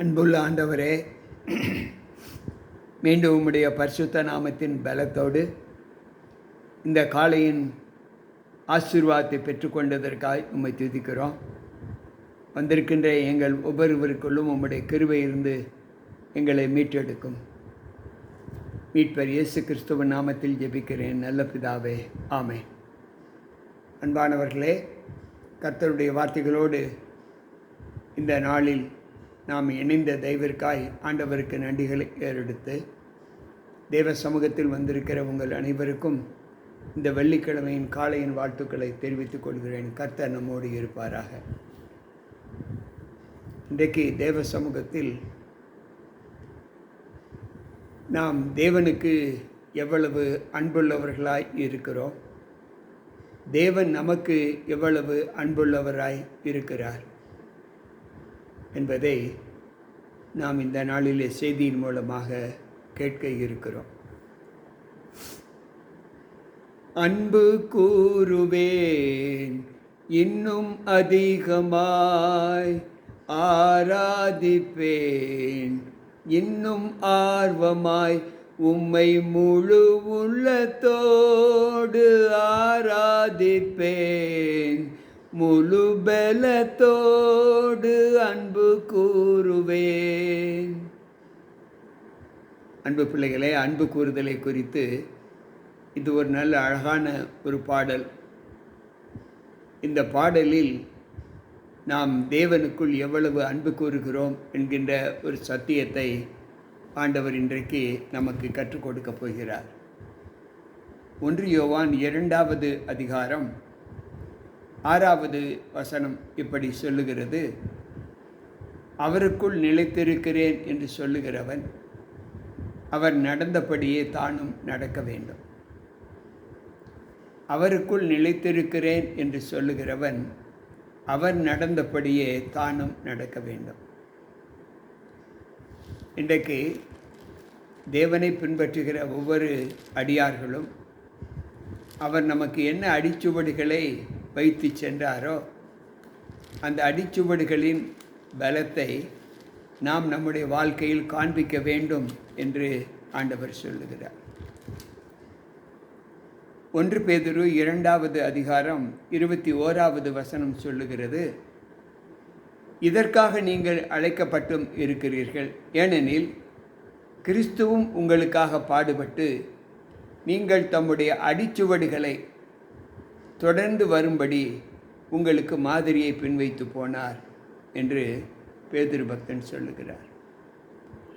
அன்புள்ள ஆண்டவரே, மீண்டும் உம்முடைய பரிசுத்த நாமத்தின் பலத்தோடு இந்த காலையின் ஆசீர்வாதத்தை பெற்றுக்கொண்டதற்காக உம்மை துதிக்கிறோம். வந்திருக்கின்ற எங்கள் ஒவ்வொருவருக்குள்ளும் உம்முடைய கிருபை இருந்து எங்களை மீட்டெடுக்கும். மீட்பர் இயேசு கிறிஸ்துவின் நாமத்தில் ஜெபிக்கிறேன் நல்ல பிதாவே, ஆமென். அன்பானவர்களே, கர்த்தருடைய வார்த்தைகளோடு இந்த நாளில் நாம் இணைந்த தெய்வருக்காய் ஆண்டவருக்கு நன்றிகளை ஏறெடுத்து தேவ சமூகத்தில் வந்திருக்கிற உங்கள் அனைவருக்கும் இந்த வெள்ளிக்கிழமையின் காலையின் வாழ்த்துக்களை தெரிவித்துக் கொள்கிறேன். கர்த்தர் நம்மோடு இருப்பாராக. இன்றைக்கு தேவ சமூகத்தில் நாம் தேவனுக்கு எவ்வளவு அன்புள்ளவர்களாய் இருக்கிறோம், தேவன் நமக்கு எவ்வளவு அன்புள்ளவராய் இருக்கிறார் என்பதை நாம் இந்த நாளிலே செய்தியின் மூலமாக கேட்க இருக்கிறோம். அன்பு கூறுவேன் இன்னும் அதிகமாய், ஆராதிப்பேன் இன்னும் ஆர்வமாய், உம்மை முழு உள்ளத்தோடு ஆராதிப்பேன், முழு பலத்தோடு அன்பு கூறுவேன். அன்பு பிள்ளைகளே, அன்பு கூறுதலை குறித்து இது ஒரு நல்ல அழகான ஒரு பாடல். இந்த பாடலில் நாம் தேவனுக்குள் எவ்வளவு அன்பு கூறுகிறோம் என்கின்ற ஒரு சத்தியத்தை ஆண்டவர் இன்றைக்கு நமக்கு கற்றுக் கொடுக்கப் போகிறார். 1 யோவான் 2வது அதிகாரம் 6வது வசனம் இப்படி சொல்லுகிறது: அவருக்குள் நிலைத்திருக்கிறேன் என்று சொல்லுகிறவன் அவர் நடந்தபடியே தானும் நடக்க வேண்டும். அவருக்குள் நிலைத்திருக்கிறேன் என்று சொல்லுகிறவன் அவர் நடந்தபடியே தானும் நடக்க வேண்டும். இன்றைக்கு தேவனை பின்பற்றுகிற ஒவ்வொரு அடியார்களும் அவர் நமக்கு என்ன அடிச்சுவடுகளை வைத்து சென்றாரோ அந்த அடிச்சுவடுகளின் பலத்தை நாம் நம்முடைய வாழ்க்கையில் காண்பிக்க வேண்டும் என்று ஆண்டவர் சொல்லுகிறார். 1 பேதுரு 2வது அதிகாரம் 21வது வசனம் சொல்லுகிறது: இதற்காக நீங்கள் அழைக்கப்பட்டும் இருக்கிறீர்கள், ஏனெனில் கிறிஸ்துவும் உங்களுக்காக பாடுபட்டு நீங்கள் தம்முடைய அடிச்சுவடுகளை தொடர்ந்து வரும்படி உங்களுக்கு மாதிரியை பின்வைத்து போனார் என்று பேதுரு பக்தன் சொல்லுகிறார்.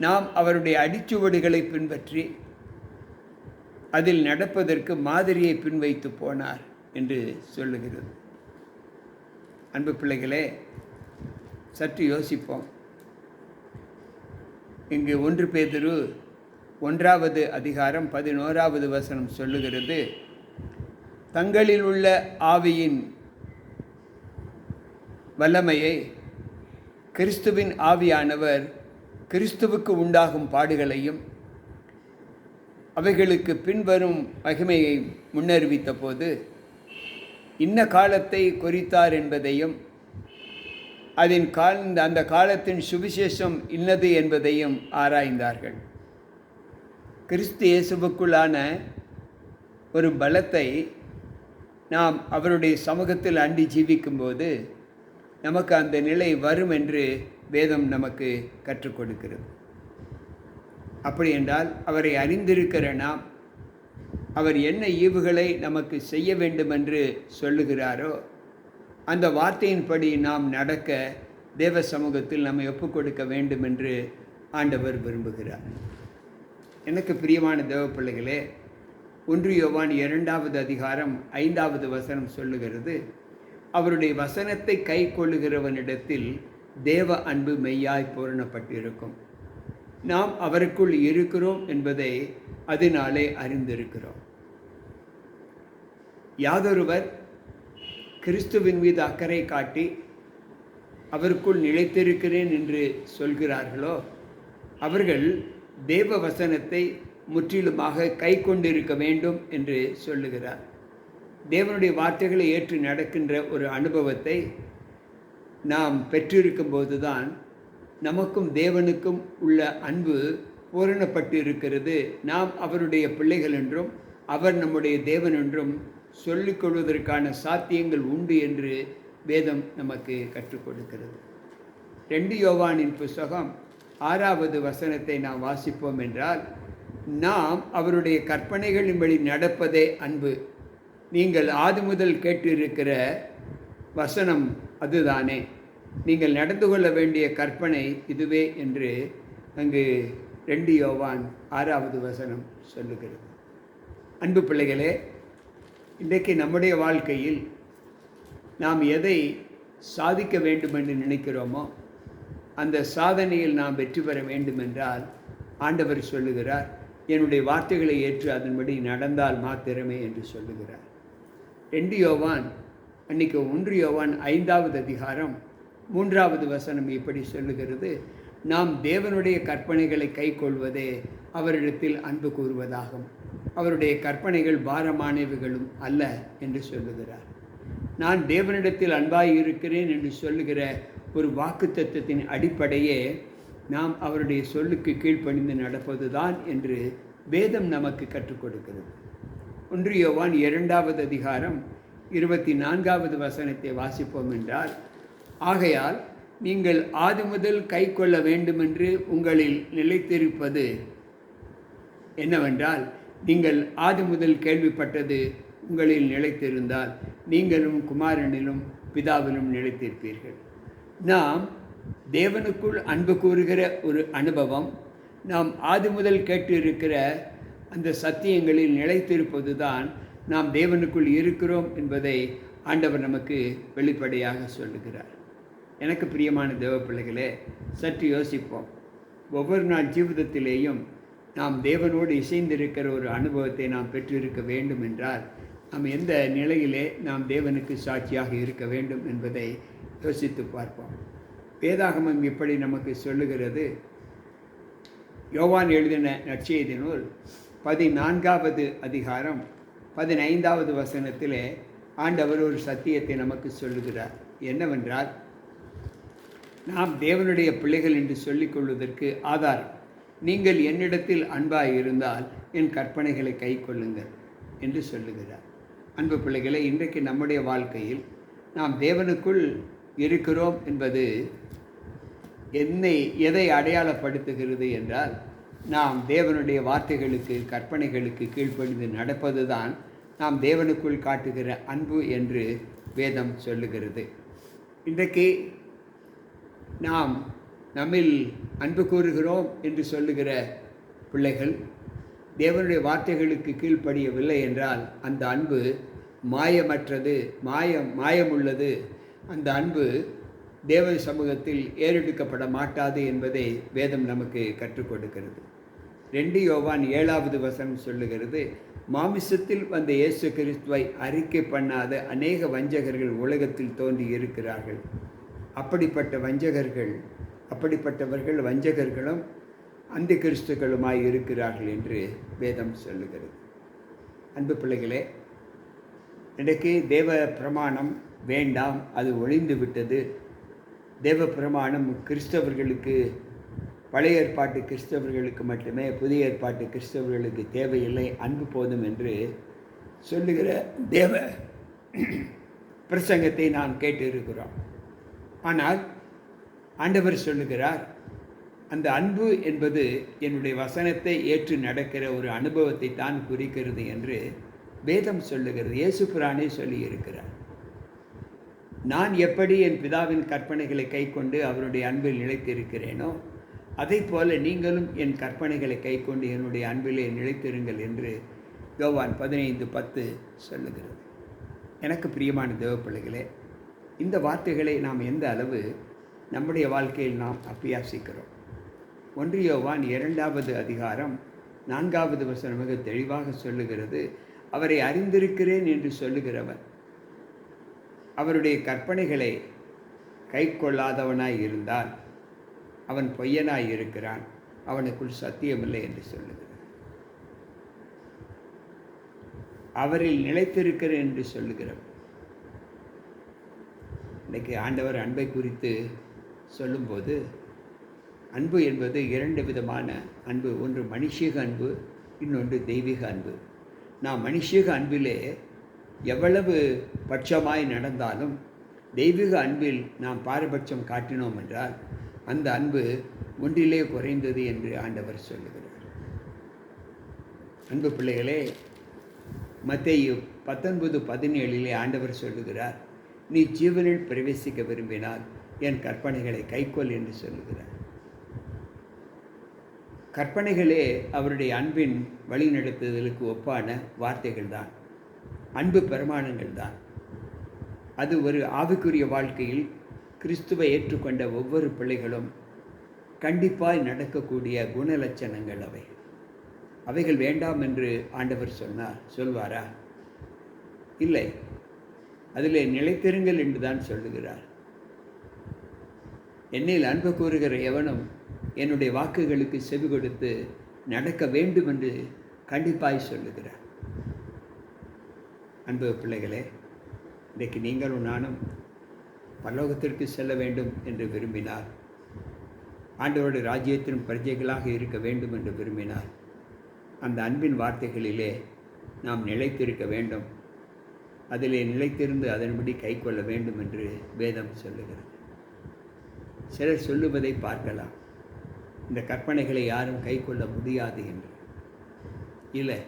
நாம் அவருடைய அடிச்சுவடுகளை பின்பற்றி அதில் நடப்பதற்கு மாதிரியை பின்வைத்து போனார் என்று சொல்லுகிறது. அன்பு பிள்ளைகளே, சற்று யோசிப்போம். இங்கு 1 பேதுரு 1வது அதிகாரம் 11வது வசனம் சொல்லுகிறது: தங்களில் உள்ள ஆவியின் வல்லமையை கிறிஸ்துவின் ஆவியானவர் கிறிஸ்துவுக்கு உண்டாகும் பாடுகளையும் அவைகளுக்கு பின்வரும் மகிமையை முன்னறிவித்த போது இன்ன காலத்தை குறித்தார் என்பதையும் அந்த காலத்தின் சுவிசேஷம் இன்னது என்பதையும் ஆராய்ந்தார்கள். கிறிஸ்து இயேசுவுக்குள்ளான ஒரு பலத்தை நாம் அவருடைய சமூகத்தில் அண்டி ஜீவிக்கும்போது நமக்கு அந்த நிலை வரும் என்று வேதம் நமக்கு கற்றுக் கொடுக்கிறது. அப்படி என்றால் அவரை அறிந்திருக்கிற நாம் அவர் என்ன ஈவுகளை நமக்கு செய்ய வேண்டும் என்று சொல்லுகிறாரோ அந்த வார்த்தையின்படி நாம் நடக்க தேவ சமூகத்தில் நம்மை ஒப்புக் கொடுக்க வேண்டும் என்று ஆண்டவர் விரும்புகிறார். எனக்கு பிரியமான தேவ பிள்ளைகளே, 1 யோவான் 2வது அதிகாரம் 5வது வசனம் சொல்லுகிறது: அவருடைய வசனத்தை கை கொள்ளுகிறவனிடத்தில் தேவ அன்பு மெய்யாய் பூரணப்பட்டிருக்கும். நாம் அவருக்குள் இருக்கிறோம் என்பதை அதனாலே அறிந்திருக்கிறோம். யாதொருவர் கிறிஸ்துவின் மீது அக்கறை காட்டி அவருக்குள் நிலைத்திருக்கிறேன் என்று சொல்கிறார்களோ அவர்கள் தேவ வசனத்தை முற்றிலுமாக கை கொண்டிருக்க வேண்டும் என்று சொல்லுகிறார். தேவனுடைய வார்த்தைகளை ஏற்று நடக்கின்ற ஒரு அனுபவத்தை நாம் பெற்றிருக்கும் போது தான் நமக்கும் தேவனுக்கும் உள்ள அன்பு பூரணப்பட்டு இருக்கிறது. நாம் அவருடைய பிள்ளைகள் என்றும் அவர் நம்முடைய தேவன் என்றும் சொல்லிக்கொள்வதற்கான சாத்தியங்கள் உண்டு என்று வேதம் நமக்கு கற்றுக் கொடுக்கிறது. 2 யோவானின் புஸ்தகம் 6வது வசனத்தை நாம் வாசிப்போம் என்றால், நாம் அவருடைய கற்பனைகளின்படி நடப்பதே அன்பு. நீங்கள் ஆதி முதல் கேட்டிருக்கிற வசனம் அதுதானே, நீங்கள் நடந்து கொள்ள வேண்டிய கற்பனை இதுவே என்று அங்கு 2 யோவான் 6வது வசனம் சொல்லுகிறது. அன்பு பிள்ளைகளே, இன்றைக்கு நம்முடைய வாழ்க்கையில் நாம் எதை சாதிக்க வேண்டும் என்று நினைக்கிறோமோ அந்த சாதனையில் நாம் வெற்றி பெற வேண்டுமென்றால் ஆண்டவர் சொல்லுகிறார், என்னுடைய வார்த்தைகளை ஏற்று அதன்படி நடந்தால் மாத்திரமே என்று சொல்லுகிறார். 2 யோவான் அன்றைக்கி 1 யோவான் 5வது அதிகாரம் 3வது வசனம் இப்படி சொல்லுகிறது, நாம் தேவனுடைய கற்பனைகளை கை கொள்வதே அவரிடத்தில் அன்பு கூறுவதாகும். அவருடைய கற்பனைகள் பாரமானவைகளும் அல்ல என்று சொல்லுகிறார். நான் தேவனிடத்தில் அன்பாய் இருக்கிறேன் என்று சொல்லுகிற ஒரு வாக்குத்தத்தத்தின் அடிப்படையே நாம் அவருடைய சொல்லுக்கு கீழ்ப்பணிந்து நடப்பதுதான் என்று வேதம் நமக்கு கற்றுக் கொடுக்கிறது. 1 யோவான் 2வது அதிகாரம் 24வது வசனத்தை வாசிப்போம் என்றால், ஆகையால் நீங்கள் ஆதி முதல் கை கொள்ள வேண்டுமென்று உங்களில் நிலைத்திருப்பது என்னவென்றால், நீங்கள் ஆதி முதல் கேள்விப்பட்டது உங்களில் நிலைத்திருந்தால் நீங்களும் குமாரனிலும் பிதாவிலும் நிலைத்திருப்பீர்கள். நாம் தேவனுக்குள் அன்பு கூறுகிற ஒரு அனுபவம், நாம் ஆதி முதல் கேட்டு இருக்கிற அந்த சத்தியங்களில் நிலைத்திருப்பது தான் நாம் தேவனுக்குள் இருக்கிறோம் என்பதை ஆண்டவர் நமக்கு வெளிப்படையாக சொல்லுகிறார். எனக்கு பிரியமான தேவ பிள்ளைகளே, சற்று யோசிப்போம். ஒவ்வொரு நாள் ஜீவிதத்திலேயும் நாம் தேவனோடு இசைந்திருக்கிற ஒரு அனுபவத்தை நாம் பெற்றிருக்க வேண்டும் என்றால் நாம் எந்த நிலையிலே நாம் தேவனுக்கு சாட்சியாக இருக்க வேண்டும் என்பதை யோசித்து பார்ப்போம். வேதாகமம் இப்படி நமக்கு சொல்லுகிறது. யோவான் எழுதின நற்செய்தி நூல் 14வது அதிகாரம் 15வது வசனத்திலே ஆண்டவர் ஒரு சத்தியத்தை நமக்கு சொல்லுகிறார். என்னவென்றால், நாம் தேவனுடைய பிள்ளைகள் என்று சொல்லிக் கொள்வதற்கு ஆதாரம், நீங்கள் என்னிடத்தில் அன்பாய் இருந்தால் என் கற்பனைகளை கை கொள்ளுங்கள் என்று சொல்லுகிறார். அன்பு பிள்ளைகளை, இன்றைக்கு நம்முடைய வாழ்க்கையில் நாம் தேவனுக்குள் இருக்கிறோம் என்பது எதை அடையாளப்படுத்துகிறது என்றால், நாம் தேவனுடைய வார்த்தைகளுக்கு கற்பனைகளுக்கு கீழ்ப்படிந்து நடப்பது தான் நாம் தேவனுக்குள் காட்டுகிற அன்பு என்று வேதம் சொல்லுகிறது. இன்றைக்கு நாம் நம்மில் அன்பு கூறுகிறோம் என்று சொல்லுகிற பிள்ளைகள் தேவனுடைய வார்த்தைகளுக்கு கீழ்ப்படியவில்லை என்றால் அந்த அன்பு மாயமற்றது, மாயமுள்ளது. அந்த அன்பு தேவ சமூகத்தில் ஏறெடுக்கப்பட மாட்டாது என்பதை வேதம் நமக்கு கற்றுக் கொடுக்கிறது. 2 யோவான் 7வது வசனம் சொல்லுகிறது, மாமிசத்தில் வந்த இயேசு கிறிஸ்துவை அறிக்கை பண்ணாத அநேக வஞ்சகர்கள் உலகத்தில் தோன்றி இருக்கிறார்கள். அப்படிப்பட்டவர்கள் வஞ்சகர்களும் அந்த கிறிஸ்துக்களுமாய் இருக்கிறார்கள் என்று வேதம் சொல்லுகிறது. அன்பு பிள்ளைகளே, இன்றைக்கு தேவ பிரமாணம் வேண்டாம், அது ஒழிந்து விட்டது. தேவ பிரமாணம் கிறிஸ்தவர்களுக்கு, பழைய ஏற்பாட்டு கிறிஸ்தவர்களுக்கு மட்டுமே, புதிய ஏற்பாட்டு கிறிஸ்தவர்களுக்கு தேவையில்லை, அன்பு போதும் என்று சொல்லுகிற தேவ பிரசங்கத்தை நாம் கேட்டு இருக்கிறோம். ஆனால் ஆண்டவர் சொல்லுகிறார், அந்த அன்பு என்பது என்னுடைய வசனத்தை ஏற்று நடக்கிற ஒரு அனுபவத்தை தான் குறிக்கிறது என்று வேதம் சொல்லுகிறது. இயேசு பிரானே சொல்லியிருக்கிறார். நான் எப்படி என் பிதாவின் கற்பனைகளை கை கொண்டு அவருடைய அன்பில் நிலைத்திருக்கிறேனோ அதை போல நீங்களும் என் கற்பனைகளை கை கொண்டு என்னுடைய அன்பிலே நிலைத்திருங்கள் என்று யோவான் 15:10 சொல்லுகிறது. எனக்கு பிரியமான தேவ பிள்ளைகளே, இந்த வார்த்தைகளை நாம் எந்த அளவு நம்முடைய வாழ்க்கையில் நாம் அபியாசிக்கிறோம். 1 யோவான் 2வது அதிகாரம் 4வது வசனம் மிக தெளிவாக சொல்லுகிறது, அவரை அறிந்திருக்கிறேன் என்று சொல்லுகிறவன் அவருடைய கற்பனைகளை கை கொள்ளாதவனாய் இருந்தால் அவன் பொய்யனாய் இருக்கிறான், அவனுக்குள் சத்தியமில்லை என்று சொல்லுகிறார். அவரில் நிலைத்திருக்கிறேன் என்று சொல்லுகிறவன். இன்றைக்கு ஆண்டவர் அன்பை குறித்து சொல்லும்போது அன்பு என்பது 2 விதமான அன்பு. ஒன்று மனுஷீக அன்பு, இன்னொன்று தெய்வீக அன்பு. நாம் மனுஷீக அன்பிலே எவ்வளவு பட்சமாய் நடந்தாலும் தெய்வீக அன்பில் நாம் பாரபட்சம் காட்டினோம் என்றால் அந்த அன்பு ஒன்றிலே குறைந்தது என்று ஆண்டவர் சொல்லுகிறார். அன்பு பிள்ளைகளே, மத்தேயு 19:17 ஆண்டவர் சொல்லுகிறார், நீ ஜீவனில் பிரவேசிக்க விரும்பினால் என் கற்பனைகளை கைக்கொள் என்று சொல்லுகிறார். கற்பனைகளே அவருடைய அன்பின் வழிநடத்துதலுக்கு ஒப்பான வார்த்தைகள் தான், அன்பு பிரமாணங்கள் தான். அது ஒரு ஆவிக்குரிய வாழ்க்கையில் கிறிஸ்துவை ஏற்றுக்கொண்ட ஒவ்வொரு பிள்ளைகளும் கண்டிப்பாய் நடக்கக்கூடிய குணலட்சணங்கள் அவைகள் வேண்டாம் என்று ஆண்டவர் சொல்வாரா? இல்லை, அதிலே நிலைத்திருங்கள் என்று தான் சொல்லுகிறார். என்னில் அன்பு கூறுகிற எவனும் என்னுடைய வாக்குகளுக்கு செவி கொடுத்து நடக்க வேண்டும் என்று கண்டிப்பாய் சொல்லுகிறார். அன்பு பிள்ளைகளே, இன்றைக்கு நீங்களும் நானும் பரலோகத்திற்கு செல்ல வேண்டும் என்று விரும்பினார், ஆண்டவருடைய ராஜ்யத்தின் பிரஜைகளாக இருக்க வேண்டும் என்று விரும்பினார், அந்த அன்பின் வார்த்தைகளிலே நாம் நிலைத்திருக்க வேண்டும். அதிலே நிலைத்திருந்து அதன்படி கை கொள்ள வேண்டும் என்று வேதம் சொல்லுகிறது. சிலர் சொல்லுவதை பார்க்கலாம், இந்த கற்பனைகளை யாரும் கை கொள்ள முடியாது என்று. இல்லை,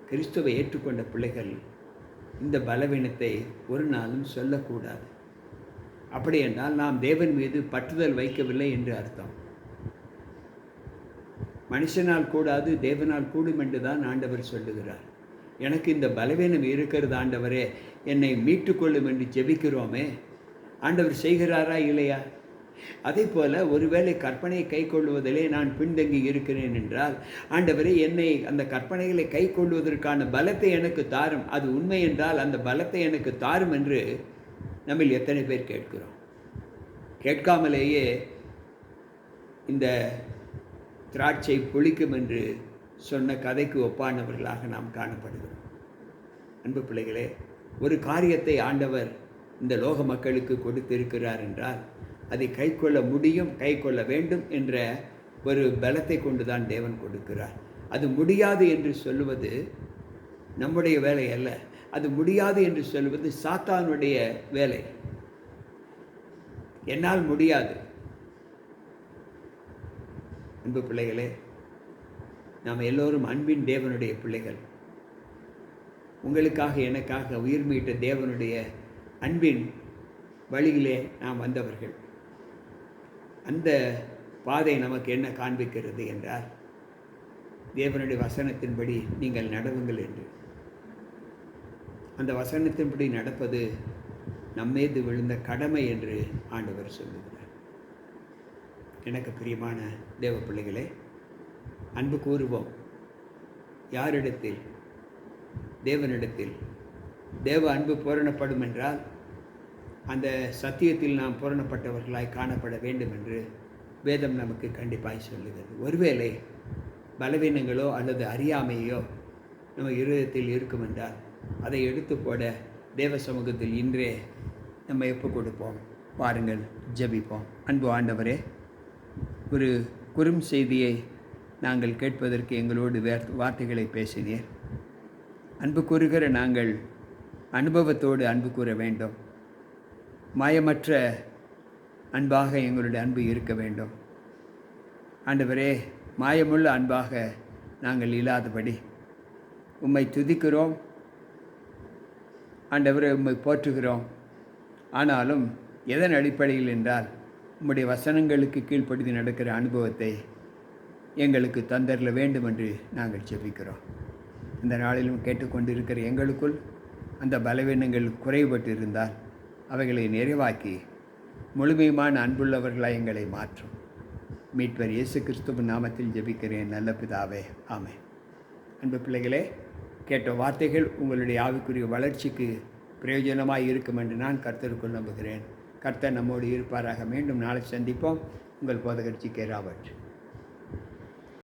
கிறிஸ்துவை ஏற்றுக்கொண்ட பிள்ளைகள் இந்த பலவீனத்தை ஒரு நாளும் சொல்லக்கூடாது. அப்படி என்றால் நாம் தேவன் மீது பற்றுதல் வைக்கவில்லை என்று அர்த்தம். மனுஷனால் கூடாது, தேவனால் கூடும் என்று தான் ஆண்டவர் சொல்லுகிறார். எனக்கு இந்த பலவீனம் இருக்கிறது ஆண்டவரே, என்னை மீட்டுக்கொள்ளும் என்று ஜெபிக்கிறோமே, ஆண்டவர் செய்கிறாரா இல்லையா? அதே போல் ஒருவேளை கற்பனையை கை கொள்வதிலே நான் பின்தங்கி இருக்கிறேன் என்றால், ஆண்டவரே என்னை அந்த கற்பனைகளை கை கொள்வதற்கான பலத்தை எனக்கு தாரும், அது உண்மை என்றால் அந்த பலத்தை எனக்கு தாரும் என்று நம்மில் எத்தனை பேர் கேட்கிறோம்? கேட்காமலேயே இந்த திராட்சை புளிக்கும் என்று சொன்ன கதைக்கு ஒப்பானவர்களாக நாம் காணப்படுகிறோம். அன்பு பிள்ளைகளே, ஒரு காரியத்தை ஆண்டவர் இந்த லோக மக்களுக்கு கொடுத்திருக்கிறார் என்றால் அதை கை கொள்ள முடியும், கை கொள்ள வேண்டும் என்ற ஒரு பலத்தை கொண்டுதான் தேவன் கொடுக்கிறார். அது முடியாது என்று சொல்லுவது நம்முடைய வேலை அல்ல, அது முடியாது என்று சொல்லுவது சாத்தானுடைய வேலை. என்னால் முடியாது. அன்பு பிள்ளைகளே, நாம் எல்லோரும் அன்பின் தேவனுடைய பிள்ளைகள். உங்களுக்காக எனக்காக உயிர் மீட்ட தேவனுடைய அன்பின் வழியிலே நாம் வந்தவர்கள். அந்த பாதை நமக்கு என்ன காண்பிக்கிறது என்றால், தேவனுடைய வசனத்தின்படி நீங்கள் நடவுங்கள் என்று. அந்த வசனத்தின்படி நடப்பது நம்மீது விழுந்த கடமை என்று ஆண்டவர் சொல்லுகிறார். எனக்கு பிரியமான தேவ பிள்ளைகளே, அன்பு கூறுவோம். யாரிடத்தில்? தேவனிடத்தில். தேவ அன்பு பூரணப்படும் என்றால் அந்த சத்தியத்தில் நாம் பூரணப்பட்டவர்களாய் காணப்பட வேண்டும் என்று வேதம் நமக்கு கண்டிப்பாய் சொல்லுகிறது. ஒருவேளை பலவீனங்களோ அல்லது அறியாமையோ நம்ம இருதயத்தில் இருக்கும் என்றால் அதை எடுத்து போட தேவ சமூகத்தில் இன்றே நம்ம ஒப்பு கொடுப்போம். வாருங்கள், ஜெபிப்போம். அன்பு ஆண்டவரே, ஒரு குறும் செய்தியை நாங்கள் கேட்பதற்கு எங்களோடு வார்த்தைகளை பேசினீர். அன்பு கூறுகிற நாங்கள் அனுபவத்தோடு அன்பு கூற வேண்டும். மாயமற்ற அன்பாக எங்களுடைய அன்பு இருக்க வேண்டும். ஆண்டவரே, மாயமுள்ள அன்பாக நாங்கள் இல்லாதபடி உம்மை துதிக்கிறோம். ஆண்டவரே, உம்மை போற்றுகிறோம். ஆனாலும் எதன் அடிப்படையில் என்றால் உம்முடைய வசனங்களுக்கு கீழ்ப்படுத்தி நடக்கிற அனுபவத்தை எங்களுக்கு தந்தரல வேண்டும் என்று நாங்கள் ஜெபிக்கிறோம். இந்த நாளிலும் கேட்டுக்கொண்டிருக்கிற எங்களுக்குள் அந்த பலவீனங்கள் குறைபட்டு இருந்தால் அவைகளை நிறைவாக்கி முழுமையான அன்புள்ளவர்களாக எங்களை மாற்றும். மீட்பர் இயேசு கிறிஸ்துவின் நாமத்தில் ஜெபிக்கிறேன் நல்ல பிதாவே, ஆமென். அன்பு பிள்ளைகளே, கேட்ட வார்த்தைகள் உங்களுடைய ஆவிக்குரிய வளர்ச்சிக்கு பிரயோஜனமாக இருக்கும் என்று நான் கர்த்தருக்குள் நம்புகிறேன். கர்த்தர் நம்மோடு இருப்பாராக. மீண்டும் நாளை சந்திப்போம். உங்கள் போதகர் ஜி.கே. ராபர்ட்.